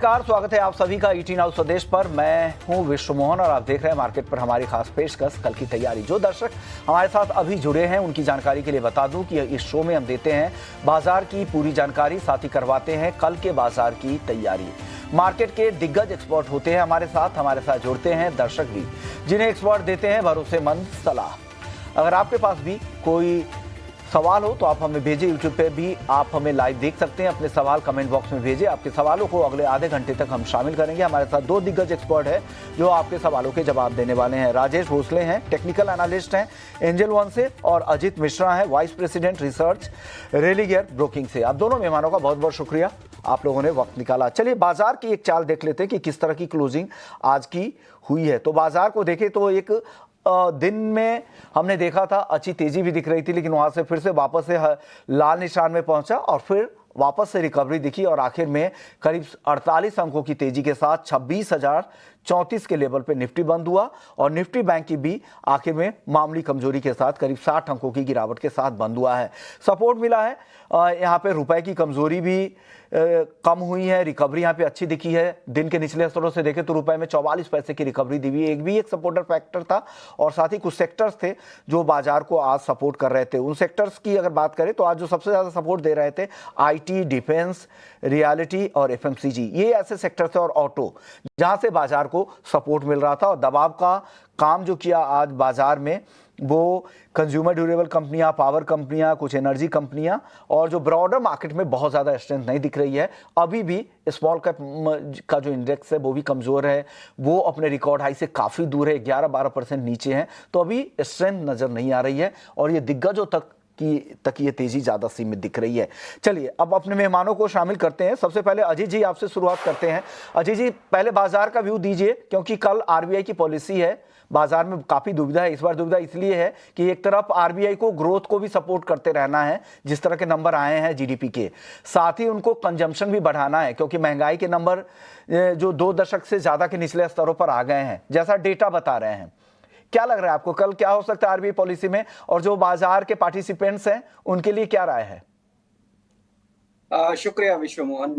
नमस्कार, स्वागत है आप सभी का ईटी नाउ स्वदेश पर। मैं हूं विश्व मोहन और आप देख रहे हैं मार्केट पर हमारी खास पेशकश कल की तैयारी। जो दर्शक हमारे साथ अभी जुड़े हैं उनकी जानकारी के लिए बता दूं कि इस शो में हम देते हैं बाजार की पूरी जानकारी, साथ ही करवाते हैं कल के बाजार की तैयारी। मार्केट के दिग्गज एक्सपर्ट होते हैं हमारे साथ जुड़ते हैं दर्शक भी, जिन्हें एक्सपर्ट देते हैं भरोसेमंद सलाह। अगर आपके पास भी कोई सवाल हो तो आप हमें भेजें। यूट्यूब पे भी आप हमें लाइव देख सकते हैं। अपने सवाल कमेंट बॉक्स में भेजें। आपके सवालों को अगले आधे घंटे तक हम शामिल करेंगे। हमारे साथ दो दिग्गज एक्सपर्ट हैं जो आपके सवालों के जवाब देने वाले हैं। राजेश भोसले हैं, टेक्निकल एनालिस्ट हैं एंजल वन से, और अजित मिश्रा हैं, vice president research Religare broking से। आप दोनों मेहमानों का बहुत बहुत शुक्रिया, आप लोगों ने वक्त निकाला। चलिए बाजार की एक चाल देख लेते हैं कि किस तरह की क्लोजिंग आज की हुई है। तो बाजार को देखें तो एक दिन में हमने देखा था अच्छी तेजी भी दिख रही थी, लेकिन वहां से फिर से वापस से लाल निशान में पहुंचा और फिर वापस से रिकवरी दिखी और आखिर में करीब 48 अंकों की तेजी के साथ 26,034 के लेवल पे निफ्टी बंद हुआ और निफ्टी बैंक की भी आखिर में मामूली कमजोरी के साथ करीब 60 अंकों की गिरावट के साथ बंद हुआ है। सपोर्ट मिला है, यहाँ पे रुपए की कमजोरी भी कम हुई है, रिकवरी यहाँ पे अच्छी दिखी है। दिन के निचले स्तरों से देखें तो रुपए में 44 पैसे की रिकवरी दी हुई, एक सपोर्टर फैक्टर था। और साथ ही कुछ सेक्टर्स थे जो बाजार को आज सपोर्ट कर रहे थे। उन सेक्टर्स की अगर बात करें तो आज जो सबसे ज्यादा सपोर्ट दे रहे थे आईटी, डिफेंस, रियलिटी और एफएमसीजी, ये ऐसे सेक्टर थे, और ऑटो, जहां से बाजार को सपोर्ट मिल रहा था। और दबाव का काम जो किया आज बाजार में वो कंज्यूमर ड्यूरेबल कंपनियां, पावर कंपनियां, कुछ एनर्जी कंपनियां, और जो ब्रॉडर मार्केट में बहुत ज़्यादा स्ट्रेंथ नहीं दिख रही है। अभी भी स्मॉल कैप का जो इंडेक्स है वो भी कमज़ोर है, वो अपने रिकॉर्ड हाई से काफ़ी दूर है, 11-12% नीचे है। तो अभी स्ट्रेंथ नज़र नहीं आ रही है और ये दिग्गजों तक ये तेजी ज़्यादा सीमित दिख रही है। चलिए अब अपने मेहमानों को शामिल करते हैं। सबसे पहले अजीत जी, आपसे शुरुआत करते हैं। अजीत जी, पहले बाजार का व्यू दीजिए, क्योंकि कल आरबीआई की पॉलिसी है, बाजार में काफ़ी दुविधा है। इस बार दुविधा इसलिए है कि एक तरफ आरबीआई को ग्रोथ को भी सपोर्ट करते रहना है, जिस तरह के नंबर आए हैं जीडीपी के, साथ ही उनको कंजम्पशन भी बढ़ाना है, क्योंकि महंगाई के नंबर जो 2 दशक से ज़्यादा के निचले स्तरों पर आ गए हैं, जैसा डेटा बता रहे हैं। क्या लग रहा है आपको कल क्या हो सकता है आरबीआई पॉलिसी में, और जो बाजार के पार्टिसिपेंट्स हैं उनके लिए क्या राय है? शुक्रिया विश्व मोहन।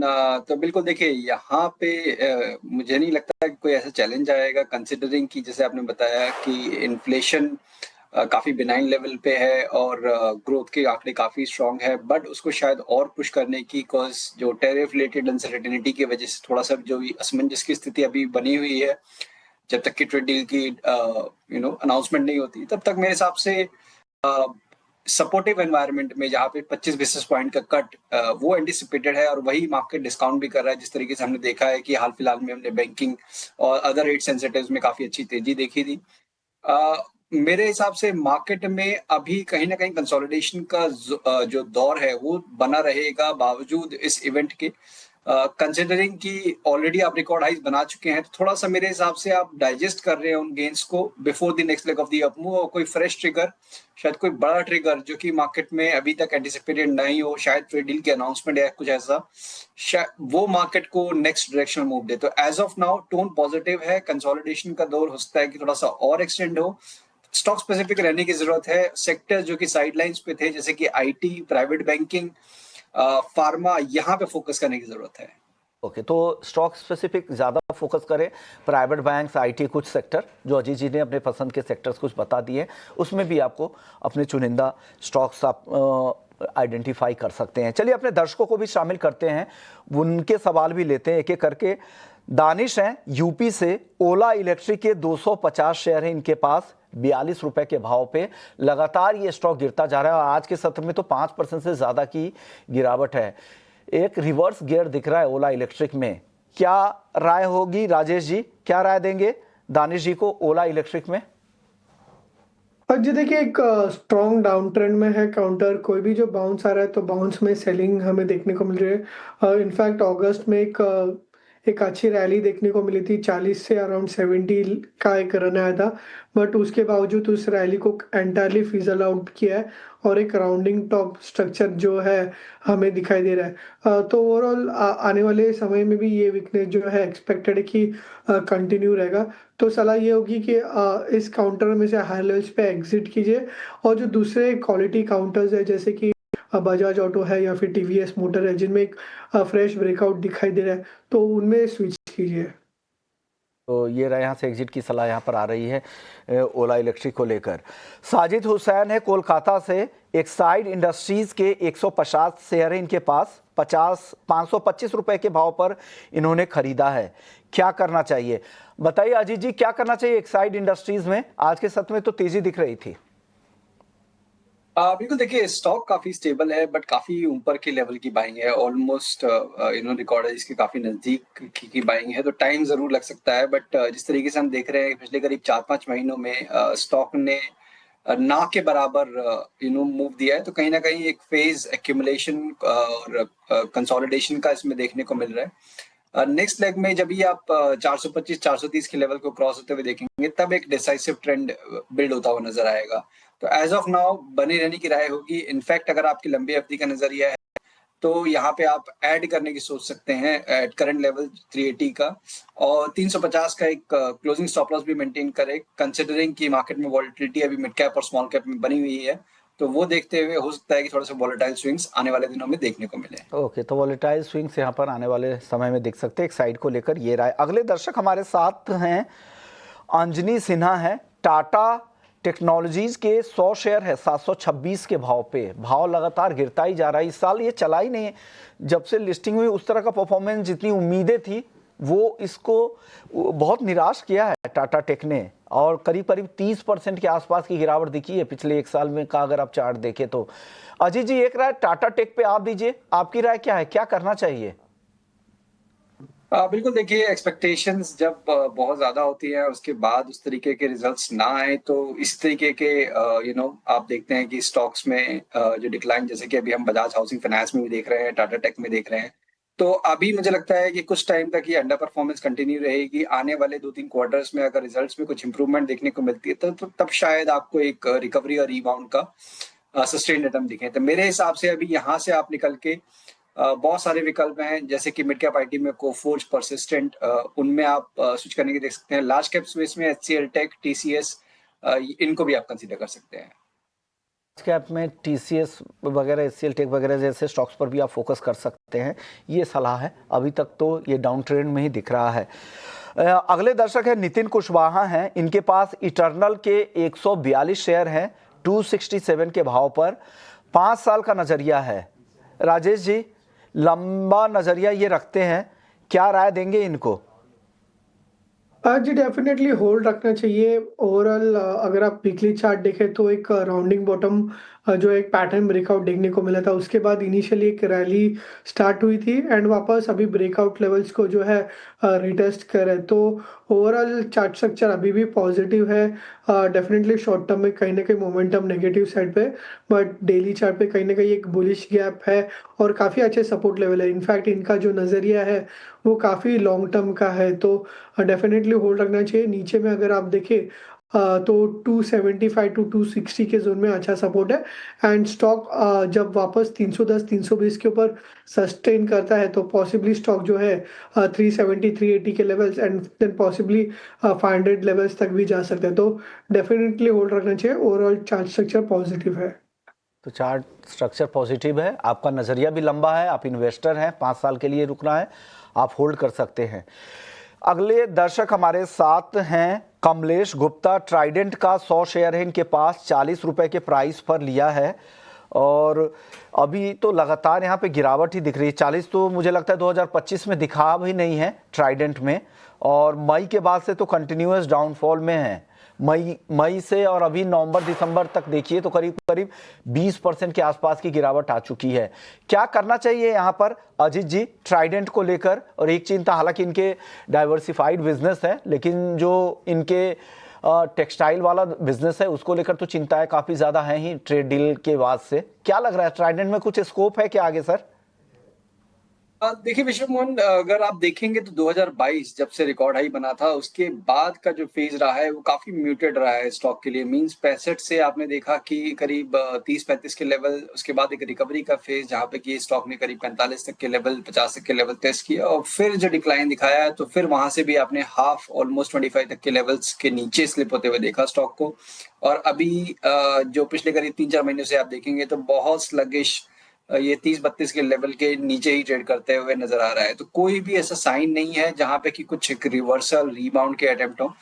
तो बिल्कुल देखिए, यहाँ पे मुझे नहीं लगता कि कोई ऐसा चैलेंज आएगा, कंसिडरिंग कि जैसे आपने बताया कि इन्फ्लेशन काफ़ी बिनाइन लेवल पे है और ग्रोथ के आंकड़े काफ़ी स्ट्रांग है, बट उसको शायद और पुश करने की, बिकॉज जो टेरिफ रिलेटेड अनसर्टेनिटी की वजह से थोड़ा सा जो भी असमंजस की स्थिति अभी बनी हुई है, जब तक कि ट्रेड डील की अनाउंसमेंट नहीं होती, तब तक मेरे हिसाब से सपोर्टिव एनवायरनमेंट में जहाँ पे 25 बेसिस पॉइंट का कट वो एंटिसिपेटेड है, और वही मार्केट डिस्काउंट भी कर रहा है। जिस तरीके से हमने देखा है कि हाल फिलहाल में हमने बैंकिंग और अदर रेट सेंसिटिव्स में काफी अच्छी तेजी देखी थी। मेरे हिसाब से मार्केट में अभी कहीं ना कहीं कंसोलिडेशन का जो दौर है वो बना रहेगा बावजूद इस इवेंट के। कंसिडरिंग कि ऑलरेडी आप रिकॉर्ड हाइज बना चुके हैं, तो थोड़ा सा मेरे हिसाब से आप डाइजेस्ट कर रहे हैं उन गेन्स को before the next leg of the up move, और कोई फ्रेश ट्रिगर, शायद कोई बड़ा ट्रिगर जो कि मार्केट में अभी तक एंटिसिपेटेड नहीं हो, शायद ट्रेड डील की अनाउंसमेंट या कुछ ऐसा, वो मार्केट को नेक्स्ट डायरेक्शनल मूव दे। तो as of now tone positive है। कंसोलिडेशन का दौर हो सकता है कि थोड़ा सा और एक्सटेंड हो। स्टॉक स्पेसिफिक रहने की जरूरत है। सेक्टर जो कि साइडलाइंस पे थे, जैसे कि आईटी, प्राइवेट बैंकिंग, फार्मा, यहाँ पे फोकस करने की जरूरत है। ओके, तो स्टॉक स्पेसिफिक ज़्यादा फोकस करें, प्राइवेट बैंक्स, आईटी, कुछ सेक्टर जो अजीत जी ने अपने पसंद के सेक्टर्स कुछ बता दिए, उसमें भी आपको अपने चुनिंदा स्टॉक्स आप आइडेंटिफाई कर सकते हैं। चलिए अपने दर्शकों को भी शामिल करते हैं, उनके सवाल भी लेते हैं एक एक करके। दानिश हैं यूपी से, ओला इलेक्ट्रिक के 250 शेयर हैं इनके पास, 42 रुपए के भाव पे लगातार ये स्टॉक गिरता जा रहा है और आज के सत्र में तो 5% से ज़्यादा की गिरावट है। एक रिवर्स गियर दिख रहा है ओला इलेक्ट्रिक में। क्या राय होगी राजेश जी, क्या राय देंगे दानिश जी को ओला इलेक्ट्रिक में? जी देखिए, एक स्ट्रॉन्ग डाउन ट्रेंड में है काउंटर। कोई भी जो बाउंस आ रहा है तो बाउंस में सेलिंग हमें देखने को मिल रही है। इनफैक्ट अगस्त में एक अच्छी रैली देखने को मिली थी, 40 से अराउंड 70 का एक रन आया था, बट उसके बावजूद उस रैली को एंटायरली फिजल आउट किया है और एक राउंडिंग टॉप स्ट्रक्चर जो है हमें दिखाई दे रहा है। तो ओवरऑल आने वाले समय में भी ये वीकनेस जो है एक्सपेक्टेड है कि कंटिन्यू रहेगा। तो सलाह ये होगी कि इस काउंटर में से हाई लेवल्स पे एग्जिट कीजिए, और जो दूसरे क्वालिटी काउंटर्स है जैसे कि बजाज ऑटो है या फिर टीवीएस मोटर है, जिनमें एक फ्रेश ब्रेकआउट दिखाई दे रहा है, तो उनमें स्विच कीजिए। तो ये रहा यहाँ से एग्जिट की सलाह यहाँ पर आ रही है ओला इलेक्ट्रिक को लेकर। साजिद हुसैन है कोलकाता से, एक्साइड इंडस्ट्रीज के 150 शेयर है इनके पास, 525 रुपए के भाव पर इन्होंने खरीदा है। क्या करना चाहिए बताइए अजीत जी, क्या करना चाहिए एक्साइड इंडस्ट्रीज में? आज के सत्र में तो तेजी दिख रही थी। बिल्कुल देखिए, स्टॉक काफी स्टेबल है, बट काफी ऊपर के लेवल की बाइंग है। ऑलमोस्ट रिकॉर्ड है इसके काफी नजदीक की बाइंग है, तो टाइम जरूर लग सकता है। बट जिस तरीके से हम देख रहे हैं पिछले करीब 4-5 महीनों में स्टॉक ने ना के बराबर मूव दिया है, तो कहीं ना कहीं एक फेज एक्यूमुलेशन और कंसोलिडेशन का इसमें देखने को मिल रहा है। नेक्स्ट लेग में जब ये आप 425-430 के लेवल को क्रॉस होते हुए देखेंगे, तब एक डिसाइसिव ट्रेंड बिल्ड होता हुआ नजर आएगा। तो एज ऑफ नाउ बने रहने की राय होगी। इनफैक्ट अगर आपकी लंबी अवधि का नजरिया है, तो यहाँ पे आप ऐड करने की सोच सकते हैं एट करंट लेवल 380 का, और 350 का एक क्लोजिंग स्टॉप लॉस भी मेंटेन करें, कंसिडरिंग कि मार्केट में वॉलिटिलिटी अभी मिड कैप और स्मॉल कैप में बनी हुई है। तो वो देखते हुए हो सकता है कि थोड़ा सा वॉलेटाइल स्विंग्स आने वाले दिनों में देखने को मिले। ओके, तो वॉलेटाइल स्विंग्स यहाँ पर आने वाले समय में दिख सकते हैं एक साइड को लेकर, ये राय। अगले दर्शक हमारे साथ हैं अंजनी सिन्हा है, टाटा टेक्नोलॉजीज के 100 शेयर है 726 के भाव पे। भाव लगातार गिरता ही जा रहा है, इस साल ये चला ही नहीं, जब से लिस्टिंग हुई उस तरह का परफॉर्मेंस जितनी उम्मीदें थी वो इसको बहुत निराश किया है टाटा टेक ने, और करीब करीब 30% के आसपास की गिरावट दिखी है पिछले एक साल में का अगर आप चार्ट देखें तो। अजीत जी, एक राय टाटा टेक पे आप दीजिए, आपकी राय क्या है, क्या करना चाहिए? बिल्कुल देखिए, एक्सपेक्टेशंस जब बहुत ज्यादा होती है, उसके बाद उस तरीके के रिजल्ट्स ना आए, तो इस तरीके के आप देखते हैं कि स्टॉक्स में जो डिक्लाइन, जैसे कि अभी हम बजाज हाउसिंग फाइनेंस में भी देख रहे हैं, टाटा टेक में देख रहे हैं। तो अभी मुझे लगता है कि कुछ टाइम तक ये अंडर परफॉर्मेंस कंटिन्यू रहेगी। आने वाले 2-3 क्वार्टर्स में अगर रिजल्ट्स में कुछ इंप्रूवमेंट देखने को मिलती है, तो तब शायद आपको एक रिकवरी और रीबाउंड का सस्टेन रिटर्न दिखे। तो मेरे हिसाब से अभी यहाँ से आप निकल के बहुत सारे विकल्प हैं, जैसे कि मिड कैप आईटी में कोफोर्ज, परसिस्टेंट, उनमें आप स्विच करने की देख सकते हैं। लार्ज कैप स्पेस में एचसीएल टेक, टीसीएस, इनको भी आप कंसीडर कर सकते हैं। कैप में टीसीएस वगैरह, एचसीएल टेक वगैरह जैसे स्टॉक्स पर भी आप फोकस कर सकते हैं, ये सलाह है। अभी तक तो ये डाउन ट्रेंड में ही दिख रहा है। अगले दर्शक है नितिन कुशवाहा हैं, इनके पास इटर्नल के 142 शेयर हैं 267 के भाव पर, 5 साल का नजरिया है। राजेश जी, लंबा नजरिया ये रखते हैं, क्या राय देंगे इनको? जी डेफिनेटली होल्ड रखना चाहिए। ओवरऑल अगर आप वीकली चार्ट देखें तो एक राउंडिंग बॉटम जो एक पैटर्न ब्रेकआउट देखने को मिला था, उसके बाद इनिशियली एक रैली स्टार्ट हुई थी एंड वापस अभी ब्रेकआउट लेवल्स को जो है रिटेस्ट करे। तो ओवरऑल चार्ट स्ट्रक्चर अभी भी पॉजिटिव है। डेफिनेटली शॉर्ट टर्म में कहीं ना कहीं मोमेंटम नेगेटिव साइड पे, बट डेली चार्ट पे कहीं ना कहीं एक बुलिश गैप है और काफ़ी अच्छे सपोर्ट लेवल है। इनफैक्ट इनका जो नज़रिया है वो काफ़ी लॉन्ग टर्म का है, तो डेफिनेटली होल्ड रखना चाहिए। नीचे में अगर आप देखें तो 275 टू 260 के जोन में अच्छा सपोर्ट है एंड स्टॉक जब वापस 310 320 के ऊपर सस्टेन करता है तो पॉसिबली स्टॉक जो है 370 380 के levels and then possibly 500 levels तक भी जा सकते हैं। तो डेफिनेटली होल्ड रखना चाहिए। ओवरऑल चार्ट स्ट्रक्चर पॉजिटिव है। तो चार्ट स्ट्रक्चर पॉजिटिव है, आपका नज़रिया भी लंबा है, आप इन्वेस्टर हैं, 5 साल के लिए रुकना है, आप होल्ड कर सकते हैं। अगले दर्शक हमारे साथ हैं कमलेश गुप्ता, ट्राइडेंट का 100 शेयर है इनके पास, 40 रुपए के प्राइस पर लिया है और अभी तो लगातार यहाँ पे गिरावट ही दिख रही है। 40 तो मुझे लगता है 2025 में दिखा भी नहीं है ट्राइडेंट में, और मई के बाद से तो कंटिन्यूअस डाउनफॉल में है। मई से और अभी नवंबर दिसंबर तक देखिए तो करीब करीब 20% के आसपास की गिरावट आ चुकी है। क्या करना चाहिए यहाँ पर अजीत जी ट्राइडेंट को लेकर? और एक चिंता, हालांकि इनके डाइवर्सिफाइड बिजनेस है, लेकिन जो इनके टेक्सटाइल वाला बिजनेस है उसको लेकर तो चिंताएं काफ़ी ज़्यादा हैं ही ट्रेड डील के बाद से। क्या लग रहा है, ट्राइडेंट में कुछ स्कोप है क्या आगे सर? देखिए विश्व मोहन, अगर आप देखेंगे तो 2022 जब से रिकॉर्ड हाई बना था, उसके बाद का जो फेज रहा है वो काफी म्यूटेड रहा है स्टॉक के लिए। मींस 65 से आपने देखा कि करीब 30-35 के लेवल, उसके बाद एक रिकवरी का फेज जहां पे कि स्टॉक ने करीब 45 तक के लेवल, 50 तक के लेवल टेस्ट किया और फिर जो डिक्लाइन दिखाया है, तो फिर वहां से भी आपने हाफ ऑलमोस्ट 25 तक के लेवल्स के नीचे स्लिप होते हुए देखा स्टॉक को। और अभी जो पिछले करीब 3-4 महीनों से आप देखेंगे तो बहुत स्लगिश ये 30-32 के लेवल के नीचे ही ट्रेड करते हुए नजर आ रहा है। तो कोई भी ऐसा साइन नहीं है जहां पे कि कुछ एक रिवर्सल रीबाउंड के अटेम्प्ट हो।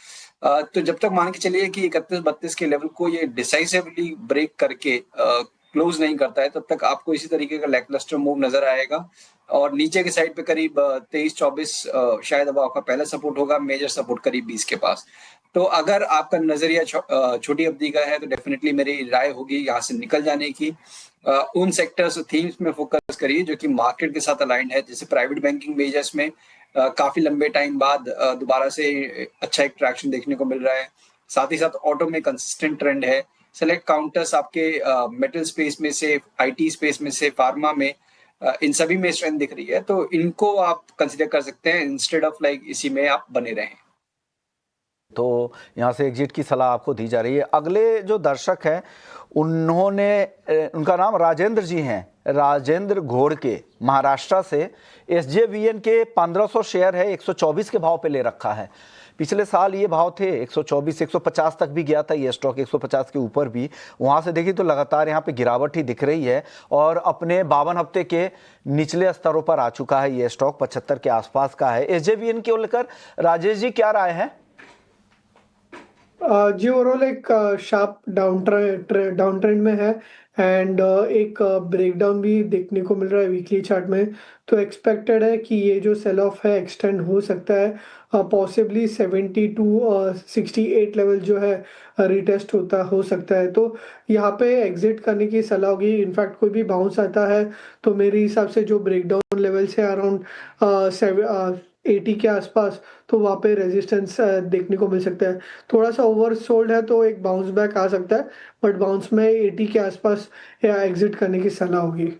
तो जब तक मान के चलिए कि 31-32 के लेवल को ये डिसाइसिवली ब्रेक करके क्लोज नहीं करता है, तब तक आपको इसी तरीके का लैकलस्टर मूव नजर आएगा। और नीचे के साइड पे करीब 23-24 शायद अब आपका पहला सपोर्ट होगा, मेजर सपोर्ट करीब 20 के पास। तो अगर आपका नजरिया छोटी अवधि का है तो डेफिनेटली मेरी राय होगी यहाँ से निकल जाने की। उन सेक्टर्स और थीम्स में फोकस करिए जो कि मार्केट के साथ अलाइंड है, जैसे प्राइवेट बैंकिंग मेजर्स में काफी लंबे टाइम बाद दोबारा से अच्छा एक ट्रैक्शन देखने को मिल रहा है। साथ ही साथ ऑटो में कंसिस्टेंट ट्रेंड है। सेलेक्ट काउंटर्स आपके मेटल स्पेस में से, आईटी स्पेस में से, फार्मा में, इन सभी में स्ट्रेंथ दिख रही है, तो इनको आप कंसिडर कर सकते हैं इंस्टेड ऑफ लाइक इसी में आप बने रहें। तो यहाँ से एग्जिट की सलाह आपको दी जा रही है। अगले जो दर्शक हैं उनका नाम राजेंद्र जी हैं, राजेंद्र घोड़के, महाराष्ट्र से। SJVN के 1500 शेयर है, 124 के भाव पे ले रखा है। पिछले साल ये भाव थे 124, 150 तक भी गया था ये स्टॉक, 150 के ऊपर भी। वहाँ से देखिए तो लगातार यहाँ पे गिरावट ही दिख रही है और अपने 52 हफ्ते के निचले स्तरों पर आ चुका है ये स्टॉक, 75 के आसपास का है। SJVN को लेकर राजेश जी क्या राय है? जी ओवरऑल एक शार्प डाउन ट्रेंड में है एंड एक ब्रेकडाउन भी देखने को मिल रहा है वीकली चार्ट में। तो एक्सपेक्टेड है कि ये जो सेल ऑफ है एक्सटेंड हो सकता है, पॉसिबली 70 टू 68 लेवल जो है रिटेस्ट हो सकता है। तो यहाँ पे एग्जिट करने की सलाह होगी। इनफैक्ट कोई भी बाउंस आता है तो मेरे हिसाब से जो ब्रेकडाउन लेवल से अराउंड 80 के आसपास, तो वहाँ पे रेजिस्टेंस देखने को मिल सकता है। थोड़ा सा ओवर सोल्ड है तो एक बाउंस बैक आ सकता है, बट बाउंस में 80 के आसपास एग्जिट करने की सलाह होगी।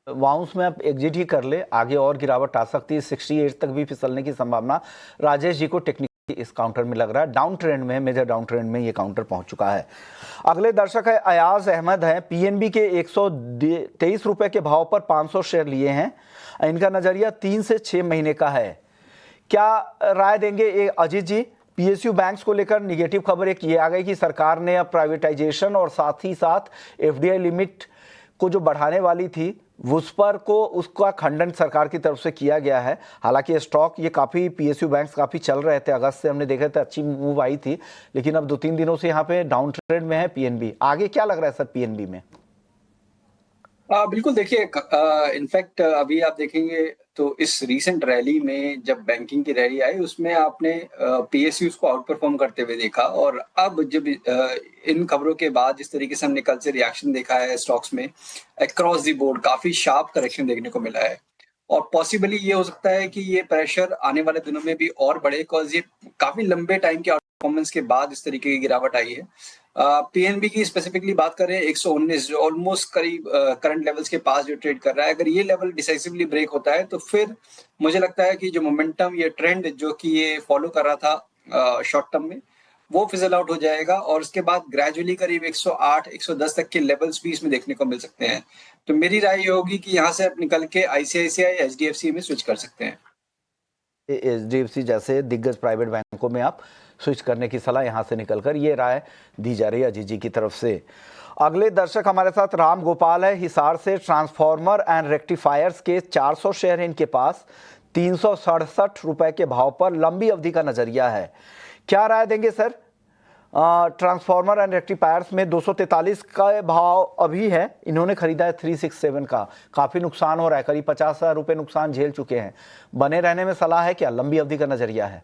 बाउंस में आप एग्जिट ही कर ले, आगे और गिरावट आ सकती है, 68 तक भी फिसलने की संभावना राजेश जी को टेक्निकली इस काउंटर में लग रहा है। डाउन ट्रेंड में, मेजर डाउन ट्रेंड में ये काउंटर पहुंच चुका है। अगले दर्शक है अयाज अहमद है, PNB के 123 रुपए के भाव पर 500 शेयर लिए हैं। इनका नजरिया 3 से 6 महीने का है। क्या राय देंगे अजीत जी? PSU बैंक्स को लेकर निगेटिव खबर एक ये आ गई कि सरकार ने अब प्राइवेटाइजेशन और साथ ही साथ FDI लिमिट को जो बढ़ाने वाली थी उस पर को उसका खंडन सरकार की तरफ से किया गया है। हालांकि स्टॉक ये काफ़ी PSU बैंक्स काफ़ी चल रहे थे, अगस्त से हमने देखा था अच्छी मूव आई थी, लेकिन अब 2-3 दिनों से यहाँ पे डाउन ट्रेंड में है PNB। आगे क्या लग रहा है सर PNB में? बिल्कुल देखिए, इनफैक्ट अभी आप देखेंगे तो इस रीसेंट रैली में जब बैंकिंग की रैली आई उसमें आपने PSUs को आउट परफॉर्म करते हुए देखा। और अब जब इन खबरों के बाद जिस तरीके से हमने कल से रिएक्शन देखा है स्टॉक्स में, अक्रॉस द बोर्ड काफी शार्प करेक्शन देखने को मिला है। और पॉसिबली ये हो सकता है कि ये प्रेशर आने वाले दिनों में भी और बढ़े, बिकॉज ये काफी लंबे टाइम के परफॉर्मेंस के बाद इस तरीके की गिरावट आई है। PNB की स्पेसिफिकली बात करें, 119 जो ऑलमोस्ट करीब करंट लेवल्स के पास जो ट्रेड कर रहा है, अगर ये लेवल डिसाइसिवली ब्रेक होता है तो फिर मुझे लगता है कि जो मोमेंटम, ये ट्रेंड जो कि ये फॉलो कर रहा था शॉर्ट टर्म में, वो फिजल आउट हो जाएगा और उसके बाद ग्रेजुअली करीब 108, 110 तक के लेवल्स भी इसमें देखने को मिल सकते हैं। तो मेरी राय ये होगी कि यहाँ से आप निकल के ICICI, HDFC में स्विच कर सकते हैं। HDFC जैसे दिग्गज प्राइवेट बैंकों में आप स्विच करने की सलाह यहाँ से निकलकर ये राय दी जा रही है अजीत जी की तरफ से। अगले दर्शक हमारे साथ राम गोपाल है, हिसार से। ट्रांसफार्मर एंड रेक्टिफायर्स के 400 शेयर हैं इनके पास, 367 रुपए के भाव पर लंबी अवधि का नजरिया है। क्या राय देंगे सर? ट्रांसफार्मर एंड रेक्टिफायर्स में 243 का भाव अभी है, इन्होंने खरीदा है 367 का। काफी नुकसान हो रहा है, करीब 50,000 रुपए नुकसान झेल चुके हैं। बने रहने में सलाह है क्या? लंबी अवधि का नजरिया है?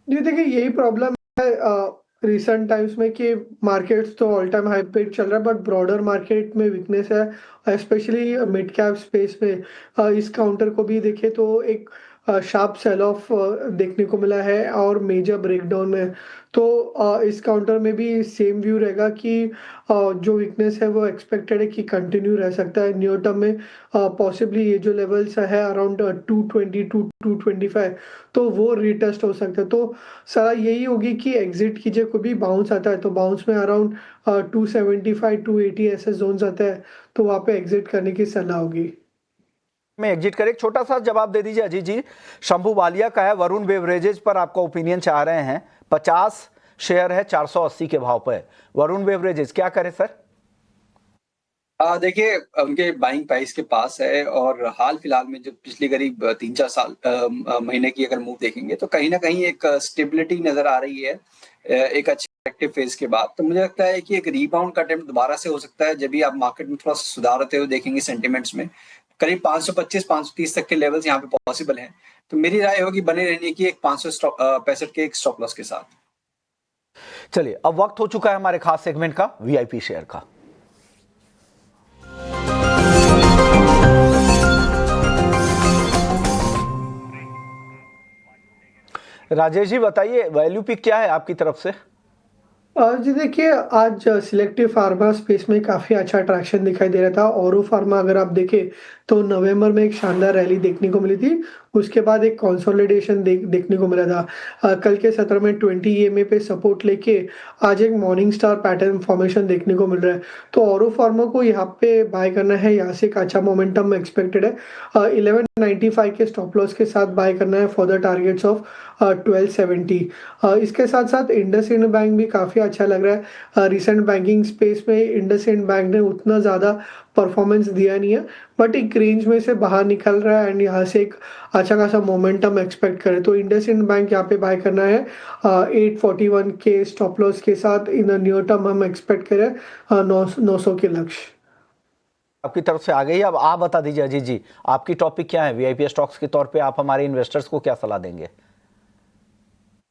जी देखिए, यही प्रॉब्लम है रिसेंट टाइम्स में कि मार्केट्स तो ऑल टाइम हाई पे चल रहा है, बट ब्रॉडर मार्केट में वीकनेस है, स्पेशली मिड कैप स्पेस में। इस काउंटर को भी देखें तो एक शार्प सेल ऑफ देखने को मिला है और मेजर ब्रेकडाउन में। तो इस काउंटर में भी सेम व्यू रहेगा कि जो वीकनेस है वो एक्सपेक्टेड है कि कंटिन्यू रह सकता है न्यू टर्म में। पॉसिबली ये जो लेवल्स है अराउंड 220 टू 225, तो वो रिटेस्ट हो सकता है। तो सलाह यही होगी कि एग्जिट कीजिए। कोई भी बाउंस आता है तो बाउंस में अराउंड 275 280 ऐसे जोन्स आता है, तो वहाँ पे एग्जिट करने की सलाह होगी। में एग्जिट करें। एक छोटा सा जवाब दे दीजिए अजीत जी। शंभू वालिया का है, वरुण बेवरेजेज पर आपका ओपिनियन चाह रहे हैं। 50 शेयर है 480 के भाव पर, वरुण बेवरेजेज, क्या करें सर? देखिए उनके बाइंग प्राइस के पास है और हाल फिलहाल में जो पिछले करीब 3-4 साल महीने की अगर मूव देखेंगे तो कहीं न कहीं एक स्टेबिलिटी नज़र आ रही है एक अच्छे एक्टिव फेज़ के बाद। तो मुझे लगता है कि एक रिबाउंड का अटेम्प्ट दोबारा से हो सकता है जब भी आप मार्केट में थोड़ा-सा सुधार होते हुए देखेंगे सेंटिमेंट्स में। करीब 525-530 तक के लेवल्स यहाँ पे पॉसिबल हैं। तो मेरी राय होगी बने रहने की एक 65 के एक स्टॉप लॉस के साथ। चलिए, अब वक्त हो चुका है हमारे खास सेगमेंट का, वीआईपी शेयर का। राजेश जी बताइए, वैल्यू पिक क्या है आपकी तरफ से? जी देखिए, आज सिलेक्टिव फार्मा स्पेस में काफ़ी अच्छा ट्रैक्शन दिखाई दे रहा था। औरो फार्मा अगर आप देखें तो नवंबर में एक शानदार रैली देखने को मिली थी। उसके बाद एक कंसोलिडेशन देखने को मिला था। कल के सत्र में 20 ईएमए पे सपोर्ट लेके आज एक मॉर्निंग स्टार पैटर्न फॉर्मेशन देखने को मिल रहा है। तो औरो फार्मा को यहाँ पे बाय करना है, यहाँ से एक अच्छा मोमेंटम एक्सपेक्टेड है। 1195 के स्टॉप लॉस के साथ बाय करना है फॉर द टारगेट्स ऑफ 1270। इसके साथ-साथ इंडसइंड बैंक भी काफ़ी अच्छा लग रहा है। रिसेंट बैंकिंग स्पेस में इंडसइंड बैंक ने उतना ज़्यादा परफॉर्मेंस दिया नहीं है, बट एक रेंज में से बाहर निकल रहा है एंड यहाँ से एक अच्छा खासा मोमेंटम एक्सपेक्ट करें। तो इंडसइंड बैंक यहाँ पे बाय करना है 841 के स्टॉप लॉस के साथ। इन द नियर टर्म हम एक्सपेक्ट करें 900 के लक्ष्य। आपकी तरफ से आ गई। अब आप बता दीजिए अजीत जी, आपकी टॉपिक क्या है? वीआईपी स्टॉक्स के तौर पे आप हमारे इन्वेस्टर्स को क्या सलाह देंगे?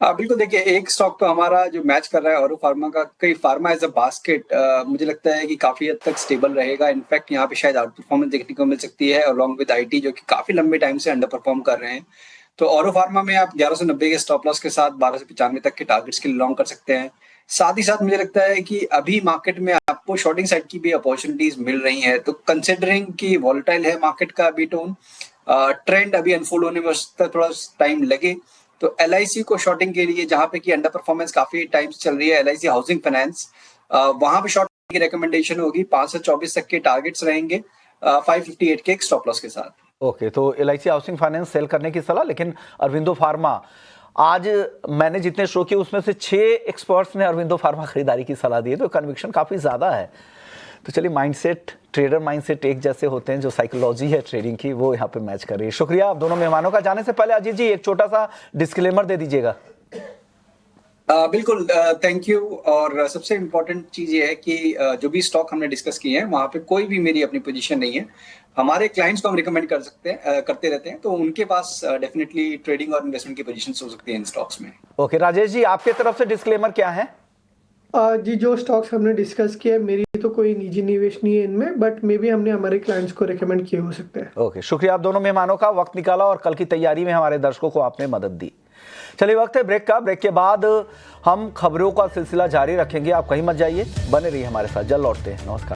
बिल्कुल देखिए एक स्टॉक तो हमारा जो मैच कर रहा है औरो फार्मा का, कई फार्मा एज अ बास्केट मुझे लगता है कि काफ़ी हद तक स्टेबल रहेगा। इनफैक्ट यहाँ पे शायद आउट परफॉर्मेंस देखने को मिल सकती है अलोंग विद आईटी जो कि काफ़ी लंबे टाइम से अंडर परफॉर्म कर रहे हैं। तो औरो फार्मा में आप 1190 के स्टॉप लॉस के साथ 1295 तक के टारगेट्स के लिए लॉन्ग कर सकते हैं। साथ ही साथ मुझे लगता है कि अभी मार्केट में आपको शॉर्टिंग साइड की भी अपॉर्चुनिटीज मिल रही हैं। तो कंसिडरिंग कि वॉलेटाइल है मार्केट का अभी टोन, ट्रेंड अभी अनफोल्ड होने में थोड़ा टाइम लगे। तो एलआईसी को शॉर्टिंग के लिए जहां पे कि अंडर परफॉर्मेंस काफी टाइम से चल रही है, एलआईसी हाउसिंग फाइनेंस, वहां पे शॉर्टिंग की रिकमेंडेशन होगी। 5 से 24 तक के टारगेट्स रहेंगे 558 के एक स्टॉप लॉस के साथ। ओके, तो एलआईसी हाउसिंग फाइनेंस सेल करने की सलाह, लेकिन अरविंदो फार्मा, आज मैंने जितने शो किए उसमें से 6 एक्सपर्ट्स ने अरविंदो फार्मा खरीदारी की सलाह दी है, तो कन्विक्शन काफ़ी ज़्यादा है। तो चलिए, माइंडसेट, ट्रेडर माइंडसेट एक जैसे होते हैं, जो साइकोलॉजी है ट्रेडिंग की वो यहाँ पे मैच कर रही है। शुक्रिया आप दोनों मेहमानों का। जाने से पहले अजीत जी एक छोटा सा डिस्क्लेमर दे दीजिएगा। बिल्कुल, थैंक यू। और सबसे इम्पोर्टेंट चीज़ ये है कि जो भी स्टॉक हमने डिस्कस किए हैं वहाँ पे कोई भी मेरी अपनी पोजीशन नहीं है। हमारे क्लाइंट्स को हम रिकमेंड कर सकते हैं, करते रहते हैं, तो उनके पास डेफिनेटली ट्रेडिंग और इन्वेस्टमेंट की पोजीशंस हो सकती हैं इन स्टॉक्स में। ओके, राजेश जी आपके तरफ से डिस्क्लेमर क्या है? जी, जो स्टॉक्स हमने डिस्कस किए, मेरी तो कोई निजी निवेश नहीं है इनमें, बट मे बी हमने हमारे क्लाइंट्स को रिकमेंड किए हो सकते हैं। ओके, शुक्रिया आप दोनों मेहमानों का, वक्त निकाला और कल की तैयारी में हमारे दर्शकों को आपने मदद दी। चलिए, वक्त है ब्रेक का। ब्रेक के बाद हम खबरों का सिलसिला जारी रखेंगे। आप कहीं मत जाइए, बने रहिए हमारे साथ। जल्द लौटते हैं। नमस्कार।